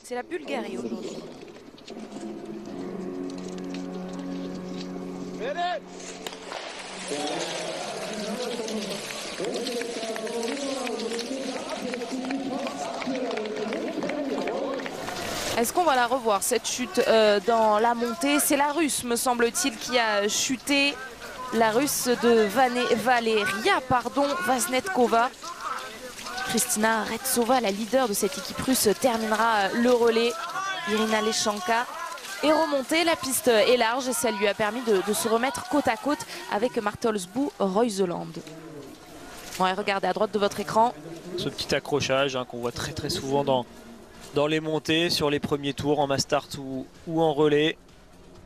C'est la Bulgarie aujourd'hui. Est-ce qu'on va la revoir, cette chute dans la montée? C'est la Russe, me semble-t-il, qui a chuté. La Russe de Valeria Vasnetkova. Kristina Retsova, la leader de cette équipe russe, terminera le relais. Irina Leschanka est remontée. La piste est large et ça lui a permis de se remettre côte à côte avec Martelsbu Reuseland. Ouais, regardez à droite de votre écran. Ce petit accrochage qu'on voit très souvent dans les montées, sur les premiers tours, en mass start ou en relais.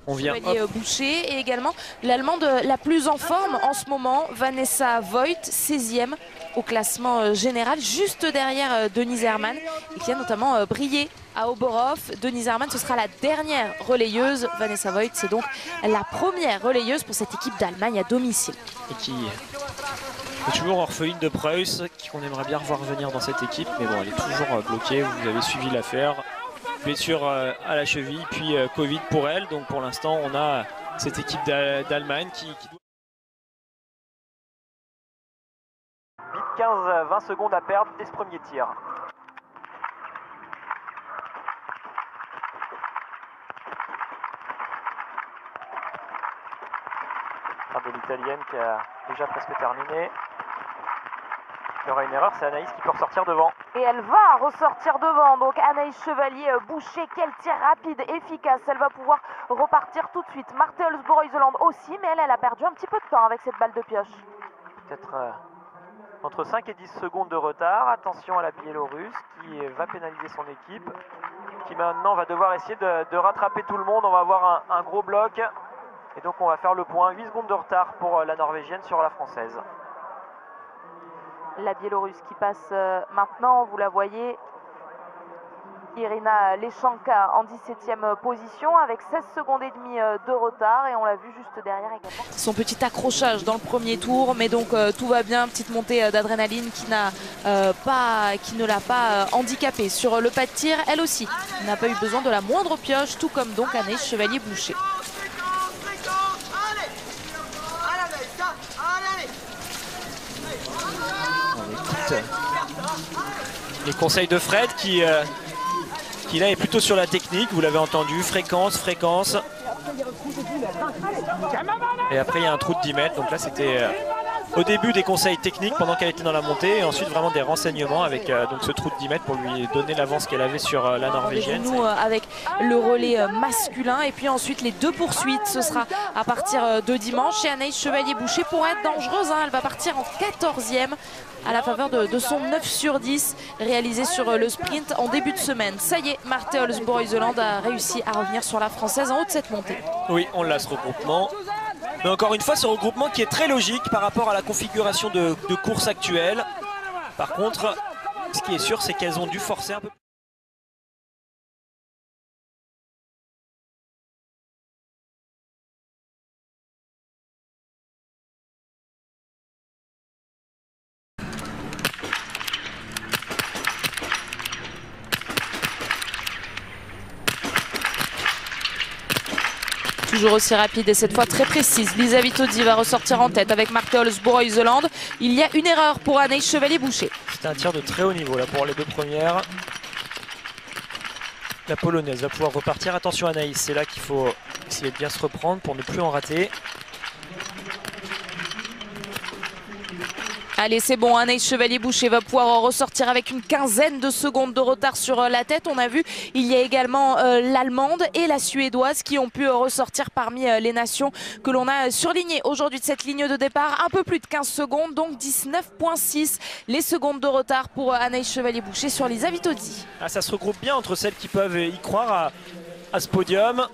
On vient Boucher et également l'Allemande la plus en forme en ce moment, Vanessa Voigt, 16e au classement général, juste derrière Denise Herrmann, et qui a notamment brillé à Oberhof. Denise Herrmann, ce sera la dernière relayeuse. Vanessa Voigt, c'est donc la première relayeuse pour cette équipe d'Allemagne à domicile. Et qui est toujours orpheline de Preuss, qu'on aimerait bien revoir venir dans cette équipe, mais bon, elle est toujours bloquée. Vous avez suivi l'affaire. Blessure à la cheville, puis Covid pour elle. Donc pour l'instant, on a cette équipe d'Allemagne qui doit... 15-20 secondes à perdre dès ce premier tir. De l'italienne qui a déjà presque terminé. Il y aura une erreur, c'est Anaïs qui peut ressortir devant. Et elle va ressortir devant, donc Anaïs Chevalier-Boucher, quel tir rapide, efficace. Elle va pouvoir repartir tout de suite. Martelsbu Reuseland aussi, mais elle a perdu un petit peu de temps avec cette balle de pioche. Peut-être entre 5 et 10 secondes de retard. Attention à la Biélorusse qui va pénaliser son équipe, qui maintenant va devoir essayer de rattraper tout le monde. On va avoir un gros bloc. Et donc on va faire le point. 8 secondes de retard pour la Norvégienne sur la Française. La Biélorusse qui passe maintenant, vous la voyez, Irina Leschanka en 17e position avec 16 secondes et demie de retard, et on l'a vu juste derrière également. Son petit accrochage dans le premier tour, mais donc tout va bien, petite montée d'adrénaline qui ne l'a pas handicapée sur le pas de tir. Elle aussi n'a pas eu besoin de la moindre pioche, tout comme donc Anaïs Chevalier-Boucher. Les conseils de Fred qui là est plutôt sur la technique, vous l'avez entendu, fréquence. Et après il y a un trou de 10 mètres, donc là c'était au début des conseils techniques pendant qu'elle était dans la montée, et ensuite vraiment des renseignements avec donc ce trou de 10 mètres pour lui donner l'avance qu'elle avait sur la Norvégienne. Nous avec le relais masculin, et puis ensuite les deux poursuites, ce sera à partir de dimanche. Et Anaïs Chevalier-Boucher pourrait être dangereuse, elle va partir en 14e à la faveur de son 9 sur 10 réalisé sur le sprint en début de semaine. Ça y est, Martelsbu Reuseland a réussi à revenir sur la Française en haut de cette montée. Oui, on l'a, ce regroupement. Mais encore une fois, ce regroupement qui est très logique par rapport à la configuration de course actuelle. Par contre, ce qui est sûr, c'est qu'elles ont dû forcer un peu. Toujours aussi rapide et cette fois très précise. Lisa Vitozzi va ressortir en tête avec Martelsbu Reuseland. Il y a une erreur pour Anaïs Chevalier-Boucher. C'est un tir de très haut niveau là pour les deux premières. La polonaise va pouvoir repartir. Attention Anaïs, c'est là qu'il faut essayer de bien se reprendre pour ne plus en rater. Allez, c'est bon, Anaïs Chevalier-Boucher va pouvoir ressortir avec une quinzaine de secondes de retard sur la tête. On a vu, il y a également l'Allemande et la Suédoise qui ont pu ressortir parmi les nations que l'on a surlignées aujourd'hui de cette ligne de départ. Un peu plus de 15 secondes, donc 19,6 les secondes de retard pour Anaïs Chevalier-Boucher sur Lisa Vitozzi. Ah, ça se regroupe bien entre celles qui peuvent y croire à ce podium.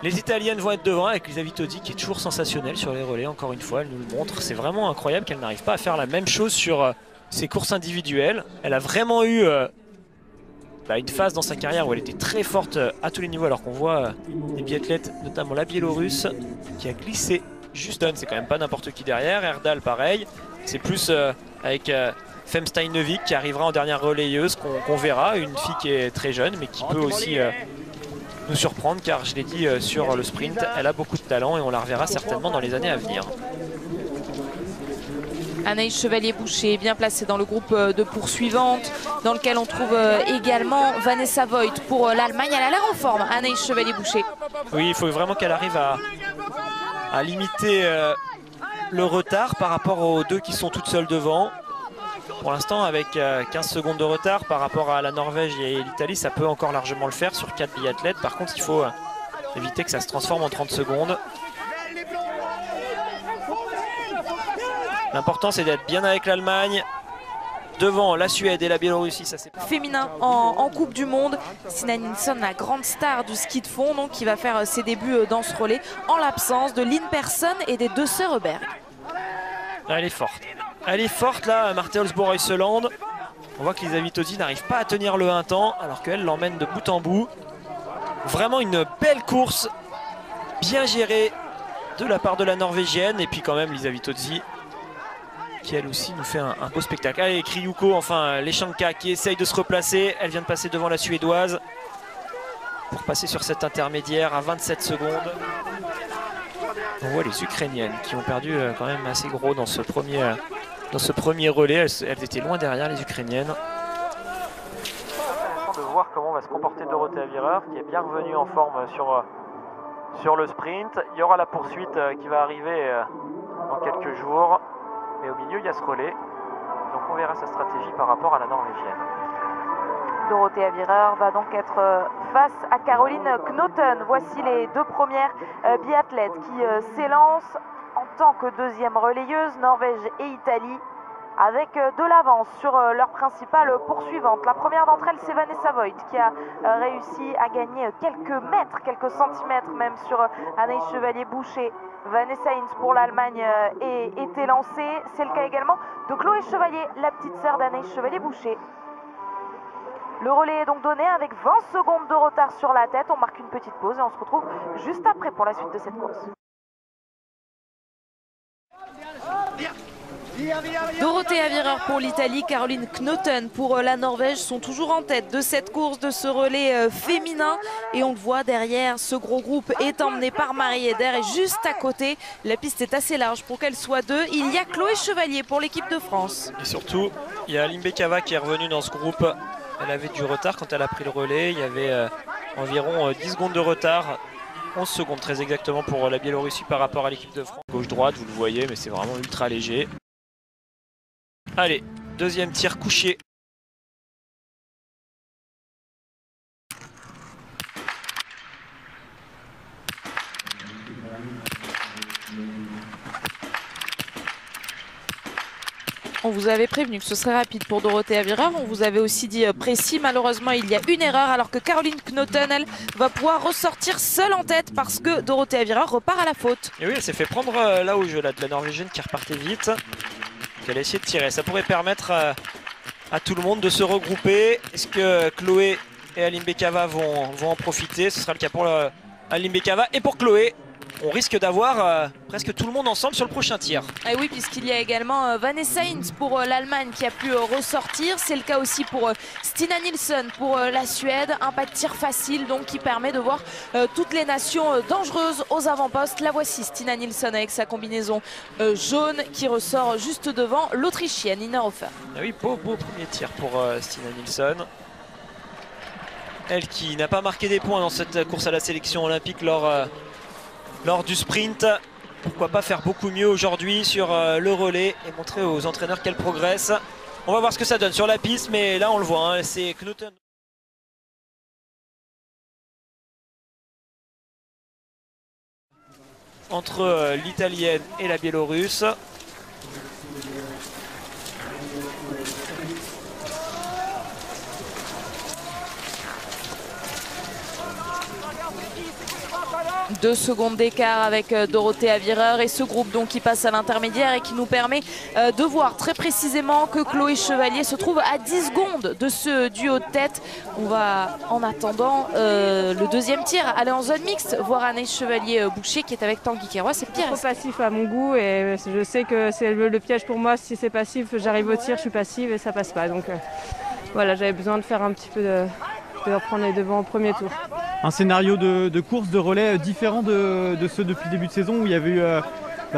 Les Italiennes vont être devant avec Lisa Vitozzi qui est toujours sensationnelle sur les relais. Encore une fois, elle nous le montre. C'est vraiment incroyable qu'elle n'arrive pas à faire la même chose sur ses courses individuelles. Elle a vraiment eu une phase dans sa carrière où elle était très forte à tous les niveaux, alors qu'on voit des biathlètes, notamment la Biélorusse, qui a glissé. Juste, c'est quand même pas n'importe qui derrière. Erdal, pareil. C'est plus avec Femsteinevik qui arrivera en dernière relayeuse, qu'on verra, une fille qui est très jeune mais qui peut aussi nous surprendre, car je l'ai dit sur le sprint, elle a beaucoup de talent et on la reverra certainement dans les années à venir. Anaïs Chevalier-Boucher bien placée dans le groupe de poursuivantes, dans lequel on trouve également Vanessa Voigt pour l'Allemagne. Elle a l'air en forme, Anaïs Chevalier-Boucher. Oui, il faut vraiment qu'elle arrive à limiter le retard par rapport aux deux qui sont toutes seules devant. Pour l'instant, avec 15 secondes de retard par rapport à la Norvège et l'Italie, ça peut encore largement le faire sur 4 biathlètes. Par contre, il faut éviter que ça se transforme en 30 secondes. L'important, c'est d'être bien avec l'Allemagne. Devant la Suède et la Biélorussie, ça c'est féminin en Coupe du Monde. Stina Nilsson, la grande star du ski de fond, donc, qui va faire ses débuts dans ce relais en l'absence de Lynn Persson et des deux sœurs Berg. Elle est forte. Elle est forte là, Marthe Olsbo-Reuseland. On voit que Lisa Vitozzi n'arrive pas à tenir le 1 temps alors qu'elle l'emmène de bout en bout. Vraiment une belle course, bien gérée de la part de la Norvégienne. Et puis quand même Lisa Vitozzi qui elle aussi nous fait un beau spectacle. Allez, Kriouko, enfin Leschanka qui essaye de se replacer. Elle vient de passer devant la Suédoise pour passer sur cette intermédiaire à 27 secondes. On voit les Ukrainiennes qui ont perdu quand même assez gros dans ce premier relais. Elles étaient loin derrière, les Ukrainiennes. De voir comment va se comporter Dorothea Virer, qui est bien revenue en forme sur le sprint. Il y aura la poursuite qui va arriver dans quelques jours. Mais au milieu, il y a ce relais. Donc on verra sa stratégie par rapport à la Norvégienne. Dorothea Virer va donc être face à Caroline Knoten. Voici les deux premières biathlètes qui s'élancent en tant que deuxième relayeuse, Norvège et Italie, avec de l'avance sur leur principale poursuivante. La première d'entre elles, c'est Vanessa Voigt, qui a réussi à gagner quelques mètres, quelques centimètres même sur Anaïs Chevalier-Boucher. Vanessa Hintz pour l'Allemagne est élancée. C'est le cas également de Chloé Chevalier, la petite sœur d'Anaïs Chevalier-Boucher. Le relais est donc donné avec 20 secondes de retard sur la tête. On marque une petite pause et on se retrouve juste après pour la suite de cette course. Dorothea Virer pour l'Italie, Caroline Knoten pour la Norvège sont toujours en tête de cette course, de ce relais féminin. Et on le voit derrière, ce gros groupe est emmené par Marie Eder. Et juste à côté, la piste est assez large pour qu'elle soit deux. Il y a Chloé Chevalier pour l'équipe de France. Et surtout, il y a Limbekava qui est revenue dans ce groupe. Elle avait du retard quand elle a pris le relais. Il y avait environ 10 secondes de retard. 11 secondes très exactement pour la Biélorussie par rapport à l'équipe de France. Gauche-droite, vous le voyez, mais c'est vraiment ultra léger. Allez, deuxième tir couché. On vous avait prévenu que ce serait rapide pour Dorothea Virer. On vous avait aussi dit précis. Malheureusement, il y a une erreur alors que Caroline Knoten, elle, va pouvoir ressortir seule en tête parce que Dorothea Virer repart à la faute. Et oui, elle s'est fait prendre là au jeu là, de la Norvégienne qui repartait vite. Elle a essayé de tirer. Ça pourrait permettre à tout le monde de se regrouper. Est-ce que Chloé et Aline Bekava vont en profiter? Ce sera le cas pour Aline Bekava et pour Chloé. On risque d'avoir presque tout le monde ensemble sur le prochain tir. Et oui, puisqu'il y a également Vanessa Hintz pour l'Allemagne qui a pu ressortir. C'est le cas aussi pour Stina Nilsson pour la Suède. Un pas de tir facile donc qui permet de voir toutes les nations dangereuses aux avant-postes. La voici, Stina Nilsson avec sa combinaison jaune qui ressort juste devant l'Autrichienne Ina Hofer. Ah oui, beau premier tir pour Stina Nilsson. Elle qui n'a pas marqué des points dans cette course à la sélection olympique lors du sprint. Pourquoi pas faire beaucoup mieux aujourd'hui sur le relais et montrer aux entraîneurs qu'elle progresse. On va voir ce que ça donne sur la piste, mais là on le voit, hein, c'est Knoten. Entre l'italienne et la biélorusse. 2 secondes d'écart avec Dorothée Avireur et ce groupe donc qui passe à l'intermédiaire et qui nous permet de voir très précisément que Chloé Chevalier se trouve à 10 secondes de ce duo de tête. On va en attendant le deuxième tir aller en zone mixte, voir Anaïs Chevalier-Boucher qui est avec Tanguy Kérois. C'est Pierre. C'est trop passif à mon goût et je sais que c'est le piège pour moi. Si c'est passif, j'arrive au tir, je suis passive et ça passe pas. Donc voilà, j'avais besoin de faire un petit peu de reprendre les devants au premier tour. Un scénario de course, de relais différent de ceux depuis le début de saison où il y avait eu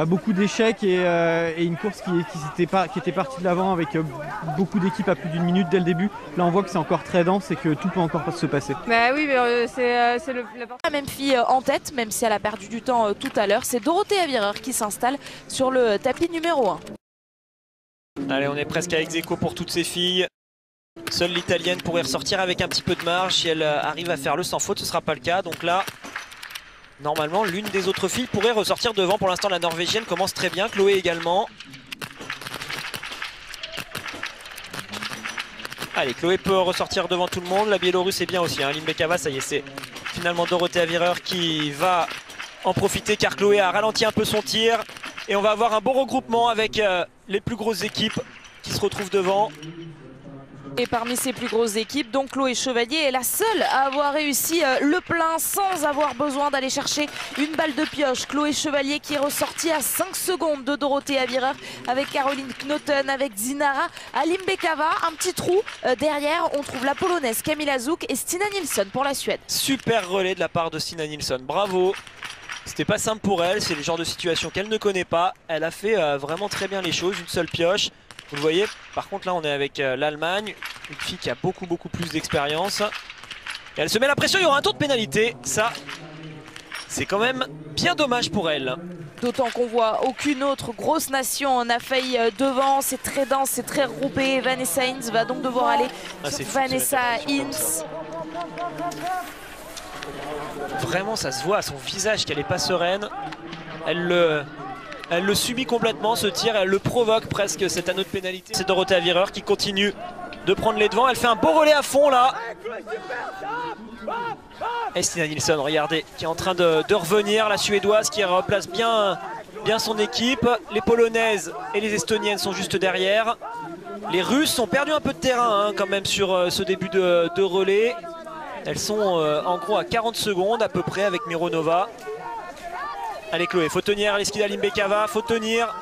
beaucoup d'échecs et une course qui était partie de l'avant avec beaucoup d'équipes à plus d'une minute dès le début. Là on voit que c'est encore très dense et que tout peut encore se passer. Bah oui, mais c'est la même fille en tête, même si elle a perdu du temps tout à l'heure. C'est Dorothée Avireur qui s'installe sur le tapis numéro 1. Allez, on est presque à ex-aequo pour toutes ces filles. Seule l'italienne pourrait ressortir avec un petit peu de marge. Si elle arrive à faire le sans faute, ce ne sera pas le cas. Donc là, normalement, l'une des autres filles pourrait ressortir devant. Pour l'instant, la norvégienne commence très bien. Chloé également. Allez, Chloé peut ressortir devant tout le monde. La Biélorusse est bien aussi. Limbekava, ça y est, c'est finalement Dorothée Avireur qui va en profiter car Chloé a ralenti un peu son tir. Et on va avoir un bon regroupement avec les plus grosses équipes qui se retrouvent devant. Et parmi ces plus grosses équipes, donc Chloé Chevalier est la seule à avoir réussi le plein sans avoir besoin d'aller chercher une balle de pioche. Chloé Chevalier qui est ressortie à 5 secondes de Dorothée Avireur avec Caroline Knoten, avec Zinara Alimbekava. Un petit trou derrière, on trouve la polonaise Kamila Zouk et Stina Nilsson pour la Suède. Super relais de la part de Stina Nilsson, bravo. C'était pas simple pour elle, c'est le genre de situation qu'elle ne connaît pas. Elle a fait vraiment très bien les choses, une seule pioche. Vous le voyez, par contre là on est avec l'Allemagne, une fille qui a beaucoup plus d'expérience. Et elle se met la pression, il y aura un tour de pénalité. Ça, c'est quand même bien dommage pour elle. D'autant qu'on voit aucune autre grosse nation n'a failli devant, c'est très dense, c'est très regroupé. Vanessa Hintz va donc devoir aller sur Vanessa Hintz. Vraiment ça se voit à son visage qu'elle n'est pas sereine. Elle le subit complètement ce tir, elle le provoque presque cet anneau de pénalité. C'est Dorothée Avireur qui continue de prendre les devants. Elle fait un beau relais à fond là. Et Stina Nilsson, regardez, qui est en train de revenir. La Suédoise qui replace bien son équipe. Les Polonaises et les Estoniennes sont juste derrière. Les Russes ont perdu un peu de terrain quand même sur ce début de relais. Elles sont en gros à 40 secondes à peu près avec Mironova. Allez Chloé, faut tenir, l'Eskida Limbekava, faut tenir.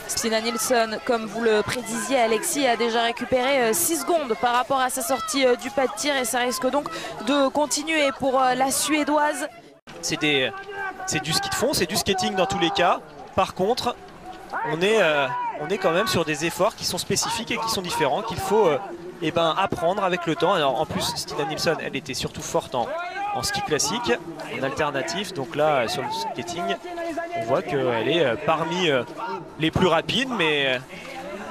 Stina Nilsson, comme vous le prédisiez Alexis, a déjà récupéré 6 secondes par rapport à sa sortie du pas de tir et ça risque donc de continuer pour la Suédoise. C'est du ski de fond, c'est du skating dans tous les cas. Par contre, on est quand même sur des efforts qui sont spécifiques et qui sont différents, qu'il faut apprendre avec le temps. Alors en plus Stina Nilsson, elle était surtout forte en ski classique, en alternatif. Donc là sur le skating, on voit qu'elle est parmi les plus rapides, mais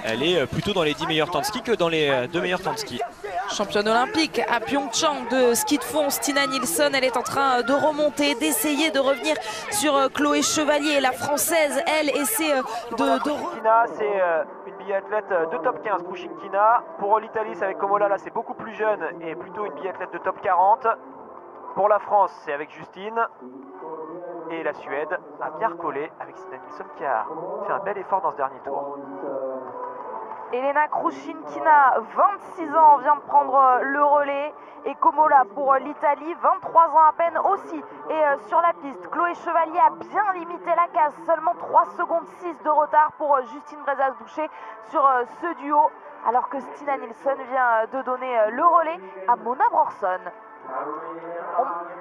elle est plutôt dans les 10 meilleurs temps de ski que dans les 2 meilleurs temps de ski. Championne olympique à Pyeongchang de ski de fond, Stina Nilsson, elle est en train de remonter, d'essayer de revenir sur Chloé Chevalier. La française, elle, essaie Kina, c'est une biathlète de top 15, Krushine Kina. Pour l'Italie, c'est avec Komola, là c'est beaucoup plus jeune et plutôt une biathlète de top 40. Pour la France, c'est avec Justine. Et la Suède a bien recollé avec Stina Nilsson qui a fait un bel effort dans ce dernier tour. Elena Krushinkina, 26 ans, vient de prendre le relais. Et Komola pour l'Italie, 23 ans à peine aussi. Et sur la piste, Chloé Chevalier a bien limité la casse. Seulement 3 secondes 6 de retard pour Justine Brezas-Boucher sur ce duo. Alors que Stina Nilsson vient de donner le relais à Mona Brorson.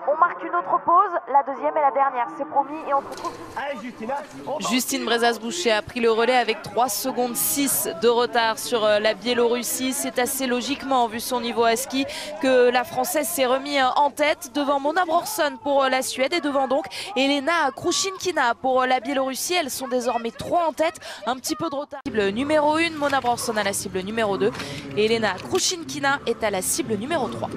On marque une autre pause, la deuxième et la dernière, c'est promis, et on se retrouve. Justine Brezas-Boucher a pris le relais avec 3 secondes 6 de retard sur la Biélorussie. C'est assez logiquement, vu son niveau à ski, que la Française s'est remise en tête devant Mona Brorson pour la Suède et devant donc Elena Krushinkina pour la Biélorussie. Elles sont désormais 3 en tête, un petit peu de retard. Cible numéro 1, Mona Brorson à la cible numéro 2 et Elena Krushinkina est à la cible numéro 3.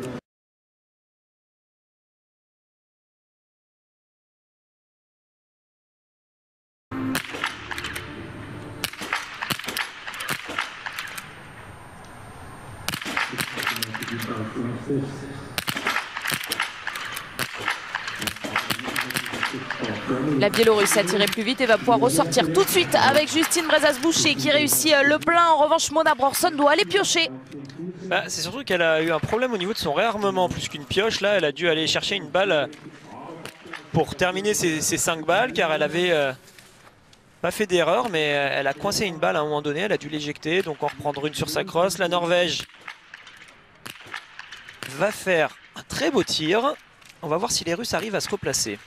La Biélorusse a tiré plus vite et va pouvoir ressortir tout de suite avec Justine Brezas-Boucher qui réussit le plein. En revanche, Mona Brorson doit aller piocher. Bah, c'est surtout qu'elle a eu un problème au niveau de son réarmement plus qu'une pioche. Là, elle a dû aller chercher une balle pour terminer ses 5 balles car elle avait pas fait d'erreur, mais elle a coincé une balle à un moment donné. Elle a dû l'éjecter, donc en reprendre une sur sa crosse. La Norvège va faire un très beau tir. On va voir si les Russes arrivent à se replacer.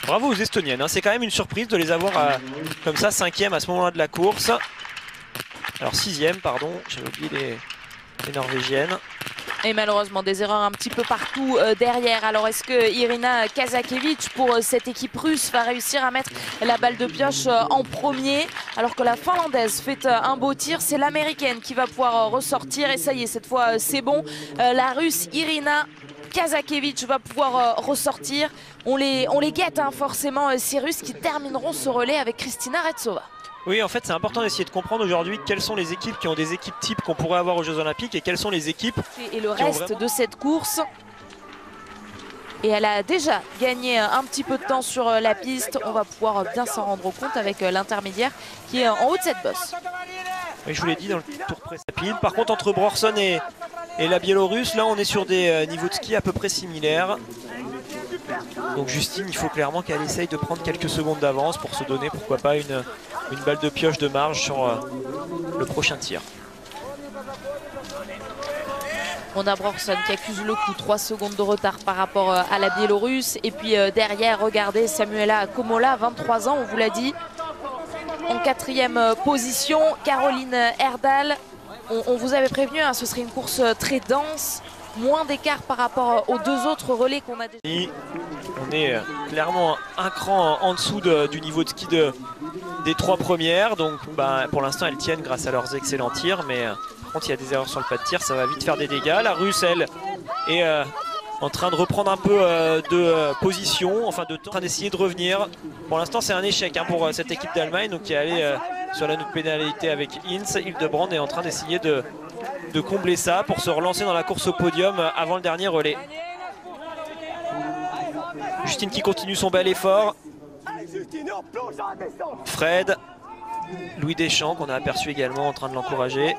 Bravo aux Estoniennes, hein. C'est quand même une surprise de les avoir comme ça 5e à ce moment-là de la course. Alors 6e, pardon, j'avais oublié les Norvégiennes. Et malheureusement des erreurs un petit peu partout derrière. Alors est-ce que Irina Kazakevich pour cette équipe russe va réussir à mettre la balle de pioche en premier, alors que la Finlandaise fait un beau tir? C'est l'Américaine qui va pouvoir ressortir et ça y est, cette fois c'est bon. La Russe Irina Kazakevich va pouvoir ressortir. On les guette hein, forcément, ces Russes qui termineront ce relais avec Kristina Retsova. Oui, en fait, c'est important d'essayer de comprendre aujourd'hui quelles sont les équipes qui ont des équipes types qu'on pourrait avoir aux Jeux Olympiques et quelles sont les équipes et le reste de cette course. Et elle a déjà gagné un petit peu de temps sur la piste. On va pouvoir bien s'en rendre compte avec l'intermédiaire qui est en haut de cette bosse. Oui, je vous l'ai dit dans le tour précédent. Par contre, entre Brorson et la Biélorusse, là, on est sur des niveaux de ski à peu près similaires. Donc Justine, il faut clairement qu'elle essaye de prendre quelques secondes d'avance pour se donner, pourquoi pas, une balle de pioche de marge sur le prochain tir. Mona Brorson qui accuse le coup, 3 secondes de retard par rapport à la Biélorusse. Et puis derrière, regardez, Samuela Komola, 23 ans, on vous l'a dit. En 4e position, Caroline Erdal. On vous avait prévenu, hein, ce serait une course très dense. Moins d'écart par rapport aux 2 autres relais qu'on a déjà. On est clairement un cran en dessous du niveau de ski des 3 premières. Donc bah, pour l'instant elles tiennent grâce à leurs excellents tirs. Mais par contre il y a des erreurs sur le pas de tir, ça va vite faire des dégâts. La Russe elle est en train de reprendre un peu de position, enfin en train d'essayer de revenir. Pour l'instant c'est un échec hein, pour cette équipe d'Allemagne donc qui est allée sur la note pénalité avec Ince. Hildebrand est en train d'essayer de combler ça pour se relancer dans la course au podium avant le dernier relais. Justine qui continue son bel effort. Fred, Louis Deschamps qu'on a aperçu également en train de l'encourager.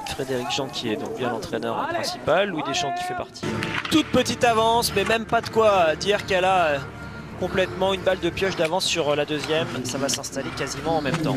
Frédéric Jean qui est donc bien l'entraîneur principal. Louis Deschamps qui fait partie. Toute petite avance mais même pas de quoi dire qu'elle a complètement une balle de pioche d'avance sur la 2e. Ça va s'installer quasiment en même temps.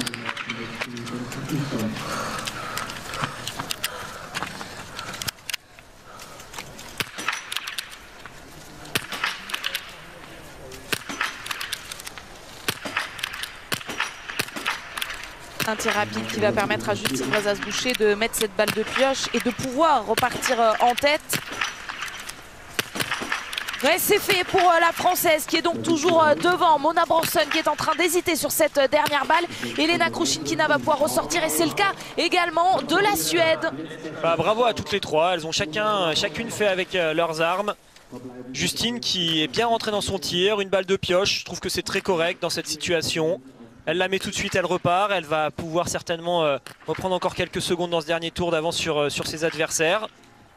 Un tir rapide qui va permettre à Justine Brezas-Boucher de mettre cette balle de pioche et de pouvoir repartir en tête. Ouais, c'est fait pour la Française qui est donc toujours devant. Mona Brorson qui est en train d'hésiter sur cette dernière balle. Elena Krushinkina va pouvoir ressortir et c'est le cas également de la Suède. Bah, bravo à toutes les 3, elles ont chacune fait avec leurs armes. Justine qui est bien rentrée dans son tir, une balle de pioche, je trouve que c'est très correct dans cette situation. Elle la met tout de suite, elle repart, elle va pouvoir certainement reprendre encore quelques secondes dans ce dernier tour d'avance sur ses adversaires.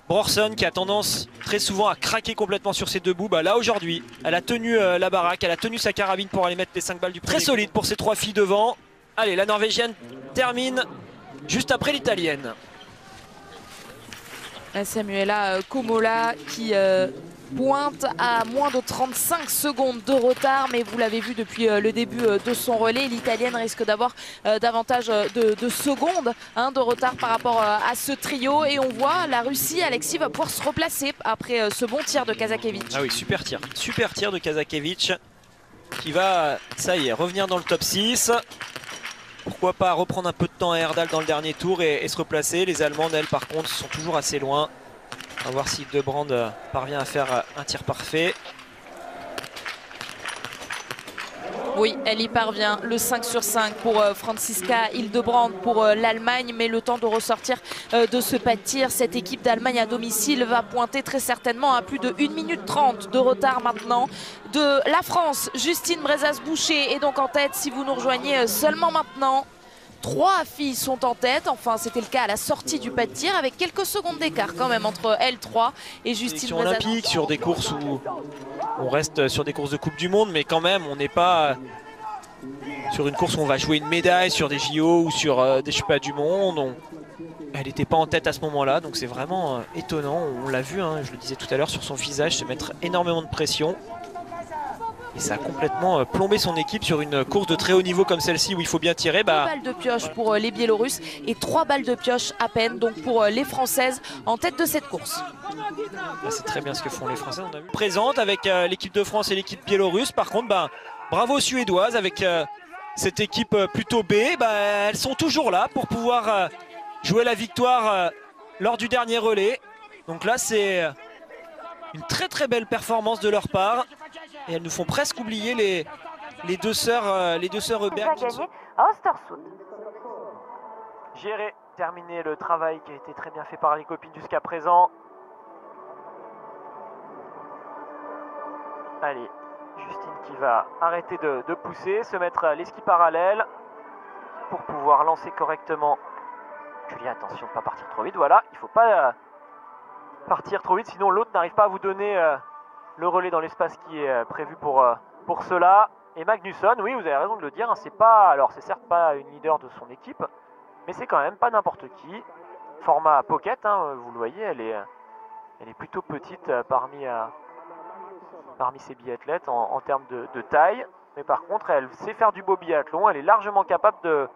Brorson qui a tendance très souvent à craquer complètement sur ses 2 bouts. Bah là aujourd'hui, elle a tenu la baraque, elle a tenu sa carabine pour aller mettre les 5 balles du premier. Très solide pour ces 3 filles devant. Allez, la Norvégienne termine juste après l'Italienne. Samuela Komola qui pointe à moins de 35 secondes de retard, mais vous l'avez vu depuis le début de son relais, l'Italienne risque d'avoir davantage de secondes hein, de retard par rapport à ce trio. Et on voit la Russie, Alexis va pouvoir se replacer après ce bon tir de Kazakevich. Ah oui, super tir de Kazakevich qui va, ça y est, revenir dans le top 6. Pourquoi pas reprendre un peu de temps à Erdal dans le dernier tour et se replacer. Les Allemandes, elles, par contre, sont toujours assez loin. On va voir si Hildebrand parvient à faire un tir parfait. Oui, elle y parvient. Le 5 sur 5 pour Franziska Hildebrand pour l'Allemagne. Mais le temps de ressortir de ce pas de tir, cette équipe d'Allemagne à domicile va pointer très certainement à plus de 1 minute 30 de retard maintenant. De la France, Justine Brezas-Boucher est donc en tête. Si vous nous rejoignez seulement maintenant, 3 filles sont en tête. Enfin, c'était le cas à la sortie du pas de tir, avec quelques secondes d'écart quand même entre L3 et Justine Brezano. Olympique sur des courses où on reste sur des courses de Coupe du Monde, mais quand même, on n'est pas sur une course où on va jouer une médaille, sur des JO ou sur des championnats du monde. Elle n'était pas en tête à ce moment-là, donc c'est vraiment étonnant. On l'a vu, hein, je le disais tout à l'heure, sur son visage se mettre énormément de pression. Et ça a complètement plombé son équipe sur une course de très haut niveau comme celle-ci où il faut bien tirer. 2 balles de pioche pour les Biélorusses et 3 balles de pioche à peine donc pour les Françaises en tête de cette course. C'est très bien ce que font les Français. On a vu présente avec l'équipe de France et l'équipe biélorusse. Par contre, bravo aux Suédoises avec cette équipe plutôt B. Elles sont toujours là pour pouvoir jouer la victoire lors du dernier relais. Donc là, c'est une très très belle performance de leur part. Et elles nous font presque oublier les deux sœurs Hubert. À Östersund. Gérer, terminer le travail qui a été très bien fait par les copines jusqu'à présent. Allez, Justine qui va arrêter de pousser, se mettre les skis parallèles pour pouvoir lancer correctement. Julia, attention de ne pas partir trop vite. Voilà, il ne faut pas partir trop vite, sinon l'autre n'arrive pas à vous donner le relais dans l'espace qui est prévu pour cela. Et Magnusson, oui, vous avez raison de le dire, hein, c'est certes pas une leader de son équipe, mais c'est quand même pas n'importe qui. Format pocket, hein, vous le voyez, elle est plutôt petite parmi ces biathlètes en termes de taille. Mais par contre, elle sait faire du beau biathlon, elle est largement capable de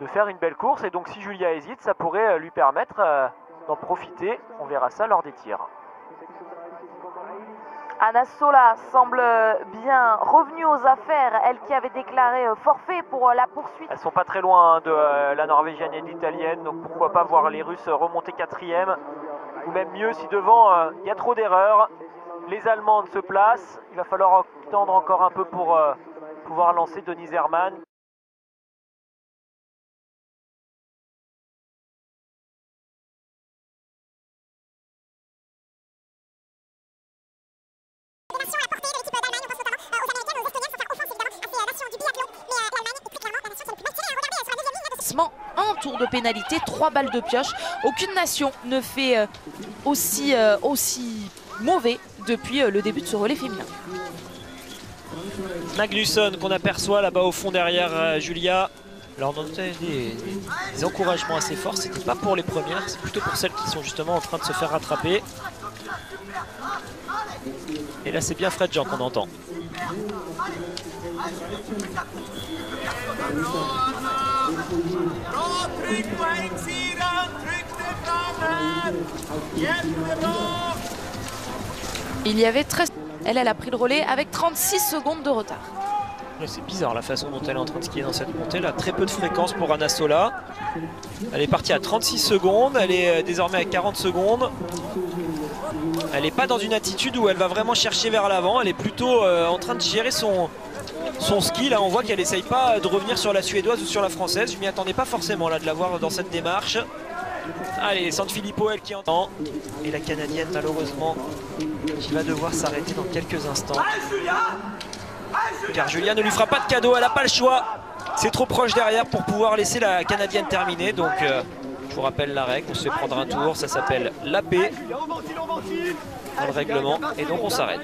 faire une belle course. Et donc si Julia hésite, ça pourrait lui permettre d'en profiter. On verra ça lors des tirs. Anna Sola semble bien revenue aux affaires, elle qui avait déclaré forfait pour la poursuite. Elles sont pas très loin de la Norvégienne et de l'Italienne, donc pourquoi pas voir les Russes remonter 4e, ou même mieux si devant il y a trop d'erreurs. Les Allemandes se placent, il va falloir attendre encore un peu pour pouvoir lancer Denise Herrmann. Un tour de pénalité, 3 balles de pioche. Aucune nation ne fait aussi mauvais depuis le début de ce relais féminin. Magnusson qu'on aperçoit là-bas au fond derrière Julia. Alors on a des encouragements assez forts, c'était pas pour les premières, c'est plutôt pour celles qui sont justement en train de se faire rattraper. Et là c'est bien Fred Jean qu'on entend. Il y avait 13. Elle a pris le relais avec 36 secondes de retard. C'est bizarre la façon dont elle est en train de skier dans cette montée là. Très peu de fréquence pour Anna Sola. Elle est partie à 36 secondes, elle est désormais à 40 secondes. Elle n'est pas dans une attitude où elle va vraiment chercher vers l'avant. Elle est plutôt en train de gérer son ski. Là on voit qu'elle n'essaye pas de revenir sur la suédoise ou sur la française. Je m'y attendais pas forcément là de la voir dans cette démarche. Allez, Sanfilippo elle qui entend. Et la canadienne malheureusement qui va devoir s'arrêter dans quelques instants. Car Julia ne lui fera pas de cadeau, elle n'a pas le choix. C'est trop proche derrière pour pouvoir laisser la canadienne terminer. Donc je vous rappelle la règle, on se fait prendre un tour, ça s'appelle l'AP dans le règlement. Et donc on s'arrête.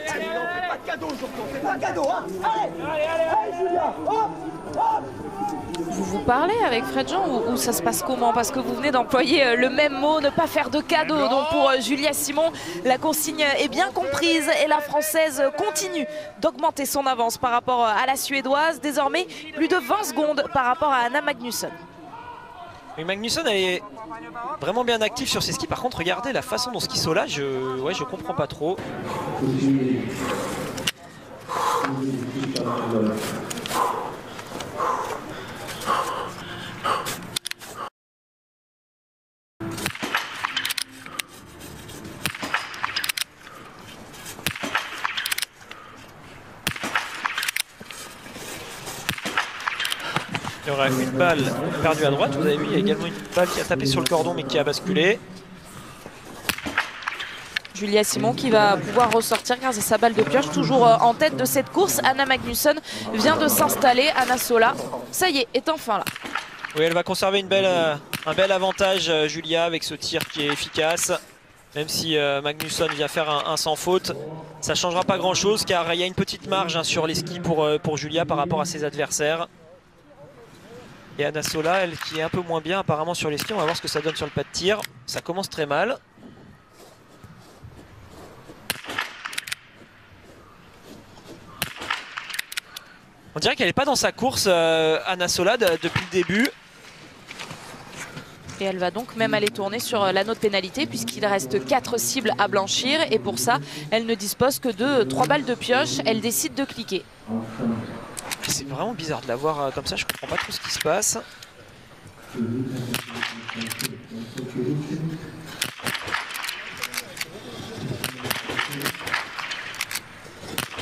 Vous parlez avec Fred Jean ou ça se passe comment? Parce que vous venez d'employer le même mot, ne pas faire de cadeau. Donc pour Julia Simon, la consigne est bien comprise et la Française continue d'augmenter son avance par rapport à la Suédoise. Désormais, plus de 20 secondes par rapport à Anna Magnusson. Mais Magnusson elle est vraiment bien active sur ses skis. Par contre, regardez la façon dont ski Sola, je comprends pas trop. Il y aura une balle perdue à droite, vous avez vu, il y a également une balle qui a tapé sur le cordon mais qui a basculé. Julia Simon qui va pouvoir ressortir grâce à sa balle de pioche, toujours en tête de cette course. Anna Magnusson vient de s'installer. Anna Sola, ça y est enfin là. Oui, elle va conserver un bel avantage, Julia, avec ce tir qui est efficace. Même si Magnusson vient faire un sans faute, ça ne changera pas grand chose car il y a une petite marge hein, sur les skis pour Julia par rapport à ses adversaires. Et Anna Sola, elle qui est un peu moins bien apparemment sur les skis, on va voir ce que ça donne sur le pas de tir. Ça commence très mal. On dirait qu'elle n'est pas dans sa course, Anna Sola, depuis le début. Et elle va donc même aller tourner sur l'anneau de pénalité puisqu'il reste 4 cibles à blanchir. Et pour ça, elle ne dispose que de 3 balles de pioche. Elle décide de cliquer. C'est vraiment bizarre de la voir comme ça, je comprends pas trop ce qui se passe.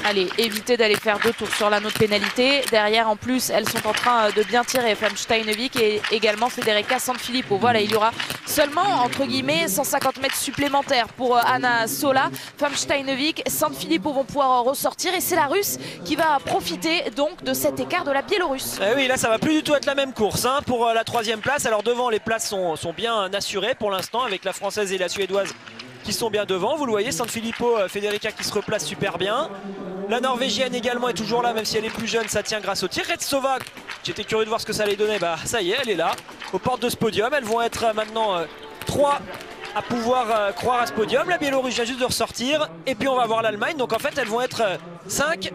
Allez, éviter d'aller faire 2 tours sur l'anneau de pénalité. Derrière, en plus, elles sont en train de bien tirer. Femme Steinevik et également Federica Sanfilippo. Voilà, il y aura seulement, entre guillemets, 150 mètres supplémentaires pour Anna Sola. Femme Steinevik, Sanfilippo vont pouvoir ressortir. Et c'est la Russe qui va profiter donc de cet écart de la Biélorusse. Eh oui, là, ça va plus du tout être la même course hein, pour la 3e place. Alors devant, les places sont bien assurées pour l'instant avec la Française et la Suédoise qui sont bien devant. Vous le voyez, Sanfilippo, Federica qui se replace super bien. La Norvégienne également est toujours là, même si elle est plus jeune, ça tient grâce au tir. Retsova, j'étais curieux de voir ce que ça allait donner. Bah ça y est, elle est là, aux portes de ce podium. Elles vont être maintenant 3 à pouvoir croire à ce podium. La Biélorusse vient juste de ressortir. Et puis on va voir l'Allemagne. Donc en fait, elles vont être 5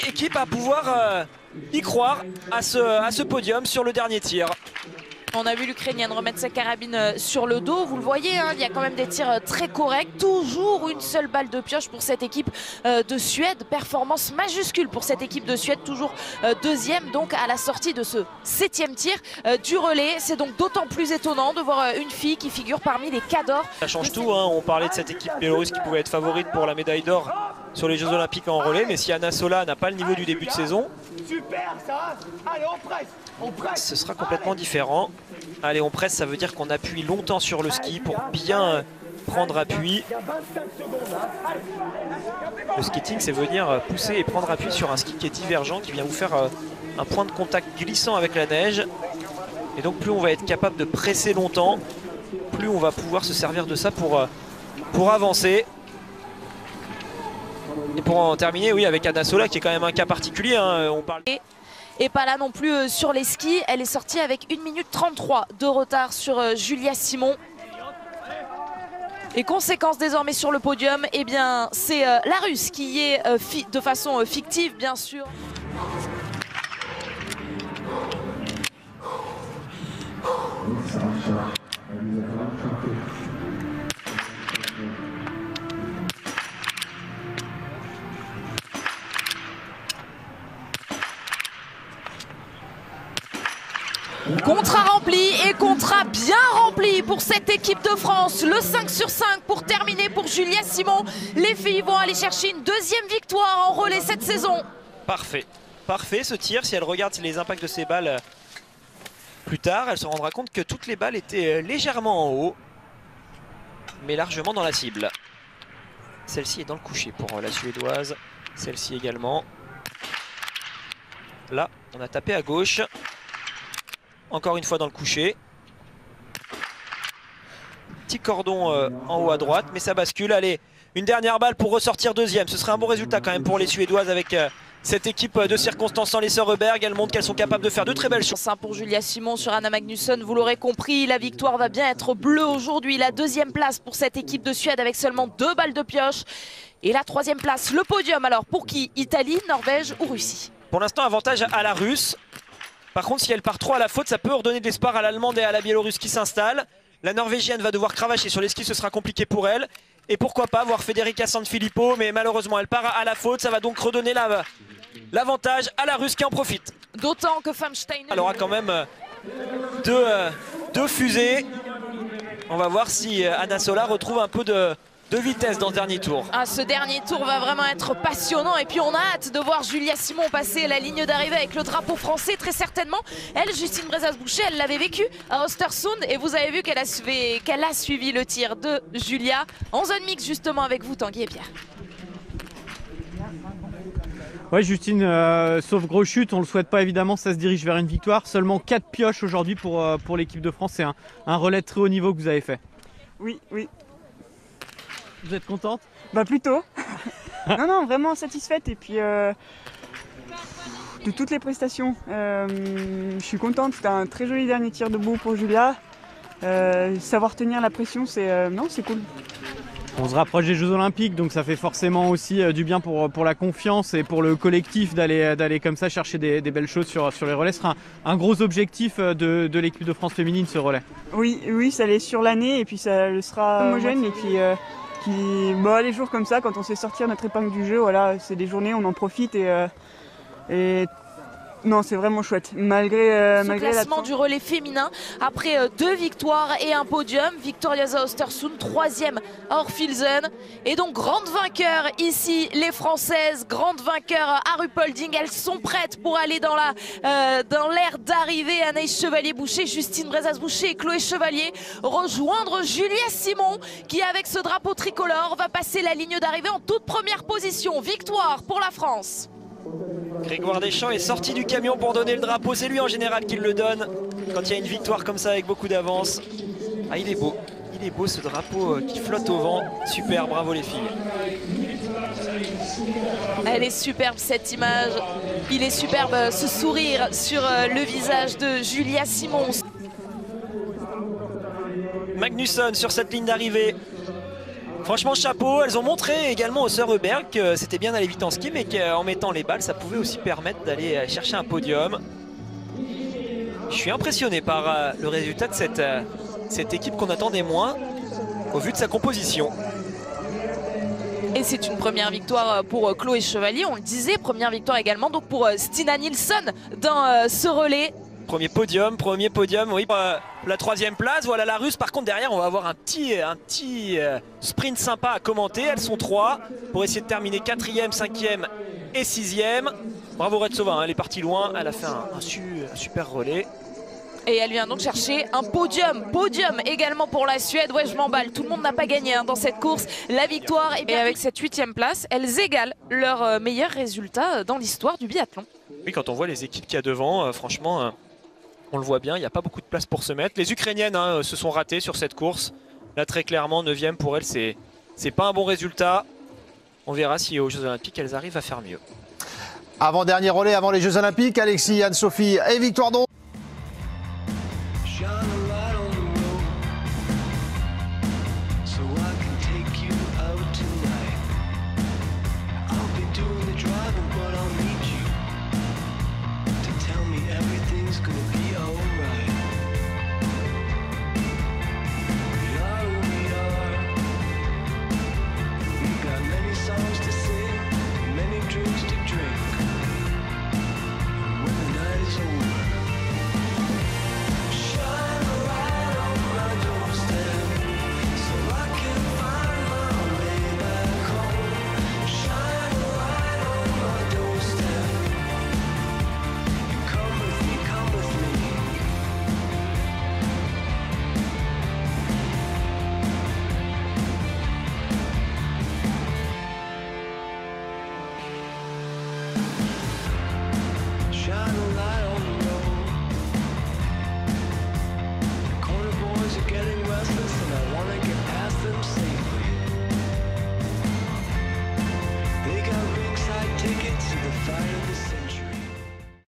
équipes à pouvoir y croire à ce podium sur le dernier tir. On a vu l'Ukrainienne remettre sa carabine sur le dos. Vous le voyez, hein, il y a quand même des tirs très corrects. Toujours une seule balle de pioche pour cette équipe de Suède. Performance majuscule pour cette équipe de Suède. Toujours 2e donc à la sortie de ce 7e tir du relais. C'est donc d'autant plus étonnant de voir une fille qui figure parmi les cadors. Ça change tout, hein. On parlait de cette équipe biélorusse qui pouvait être favorite pour la médaille d'or sur les Jeux Olympiques en relais. Mais si Anna Sola n'a pas le niveau du début de saison, super ça. Allez, on presse. Ce sera complètement différent. Allez, on presse, ça veut dire qu'on appuie longtemps sur le ski pour bien prendre appui. Le skating, c'est venir pousser et prendre appui sur un ski qui est divergent, qui vient vous faire un point de contact glissant avec la neige. Et donc plus on va être capable de presser longtemps, plus on va pouvoir se servir de ça pour avancer. Et pour en terminer, oui, avec Anna Sola, qui est quand même un cas particulier, hein, on parle... Et pas là non plus sur les skis. Elle est sortie avec 1 minute 33 de retard sur Julia Simon. Et conséquence désormais sur le podium, eh bien c'est la Russe qui y est de façon fictive bien sûr. Contrat rempli et contrat bien rempli pour cette équipe de France. Le 5 sur 5 pour terminer pour Julia Simon. Les filles vont aller chercher une 2e victoire en relais cette saison. Parfait. Parfait ce tir. Si elle regarde les impacts de ses balles plus tard, elle se rendra compte que toutes les balles étaient légèrement en haut, mais largement dans la cible. Celle-ci est dans le coucher pour la Suédoise. Celle-ci également. Là, on a tapé à gauche. Encore une fois dans le coucher. Petit cordon en haut à droite, mais ça bascule. Allez, une dernière balle pour ressortir 2e. Ce serait un bon résultat quand même pour les Suédoises avec cette équipe de circonstances sans les sœurs Reberg. Elles montrent qu'elles sont capables de faire de très belles choses. Pour Julia Simon sur Anna Magnusson, vous l'aurez compris, la victoire va bien être bleue aujourd'hui. La 2e place pour cette équipe de Suède avec seulement 2 balles de pioche. Et la 3e place, le podium alors pour qui? Italie, Norvège ou Russie? Pour l'instant, avantage à la Russe. Par contre, si elle part trop à la faute, ça peut redonner de l'espoir à l'Allemande et à la Biélorusse qui s'installent. La Norvégienne va devoir cravacher sur les skis, ce sera compliqué pour elle. Et pourquoi pas voir Federica Sanfilippo, mais malheureusement elle part à la faute. Ça va donc redonner l'avantage à la Russe qui en profite. D'autant que Femme Steiner... Elle aura quand même deux fusées. On va voir si Anna Sola retrouve un peu de vitesse dans ce dernier tour. Ah, ce dernier tour va vraiment être passionnant et puis on a hâte de voir Julia Simon passer la ligne d'arrivée avec le drapeau français très certainement. Elle, Justine Brezas-Boucher, elle l'avait vécu à Östersund et vous avez vu qu'elle a suivi le tir de Julia en zone mixte justement avec vous Tanguy et Pierre. Ouais, Justine, sauf gros chute, on le souhaite pas évidemment, ça se dirige vers une victoire. Seulement 4 pioches aujourd'hui pour l'équipe de France. C'est un relais de très haut niveau que vous avez fait. Oui, oui. Vous êtes contente? Bah plutôt. Non, vraiment satisfaite et puis de toutes les prestations. Je suis contente, c'était un très joli dernier tir debout pour Julia. Savoir tenir la pression, c'est cool. On se rapproche des Jeux Olympiques, donc ça fait forcément aussi du bien pour la confiance et pour le collectif d'aller comme ça chercher des belles choses sur les relais. Ce sera un gros objectif de l'équipe de France féminine, ce relais. Oui, ça l'est sur l'année et puis ça le sera homogène et les jours comme ça, quand on sait sortir notre épingle du jeu, voilà, c'est des journées, on en profite et non, c'est vraiment chouette. Malgré classement du relais féminin, après 2 victoires et un podium, Victoria Östersund, 3e à Orfilsen. Et donc, grande vainqueur ici, les Françaises, grande vainqueur à Ruhpolding. Elles sont prêtes pour aller dans l'aire d'arrivée. Anaïs Chevalier-Boucher, Justine Brezas-Boucher et Chloé Chevalier rejoindre Julia Simon qui, avec ce drapeau tricolore, va passer la ligne d'arrivée en toute première position. Victoire pour la France. Grégoire Deschamps est sorti du camion pour donner le drapeau. C'est lui en général qui le donne quand il y a une victoire comme ça avec beaucoup d'avance. Ah, il est beau ce drapeau qui flotte au vent. Super, bravo les filles. Elle est superbe cette image. Il est superbe ce sourire sur le visage de Julia Simon. Magnusson sur cette ligne d'arrivée. Franchement, chapeau. Elles ont montré également aux sœurs Heuberg que c'était bien d'aller vite en ski, mais qu'en mettant les balles, ça pouvait aussi permettre d'aller chercher un podium. Je suis impressionné par le résultat de cette équipe qu'on attendait moins au vu de sa composition. Et c'est une première victoire pour Chloé Chevalier, on le disait, première victoire également donc pour Stina Nilsson dans ce relais. Premier podium, oui, la 3e place. Voilà la Russe. Par contre, derrière, on va avoir un petit sprint sympa à commenter. Elles sont 3 pour essayer de terminer 4e, 5e et 6e. Bravo Retsova, hein, elle est partie loin. Elle a fait un super relais. Et elle vient donc chercher un podium également pour la Suède. Ouais, je m'emballe, tout le monde n'a pas gagné dans cette course. La victoire, et avec cette 8e place, elles égalent leur meilleur résultat dans l'histoire du biathlon. Oui, quand on voit les équipes qu'il y a devant, franchement... on le voit bien, il n'y a pas beaucoup de place pour se mettre. Les Ukrainiennes se sont ratées sur cette course. Là, très clairement, 9e pour elles, c'est pas un bon résultat. On verra si aux Jeux Olympiques, elles arrivent à faire mieux. Avant-dernier relais, avant les Jeux Olympiques, Alexis, Anne-Sophie et Victoire d'On. They got ringside tickets to the fire of the city.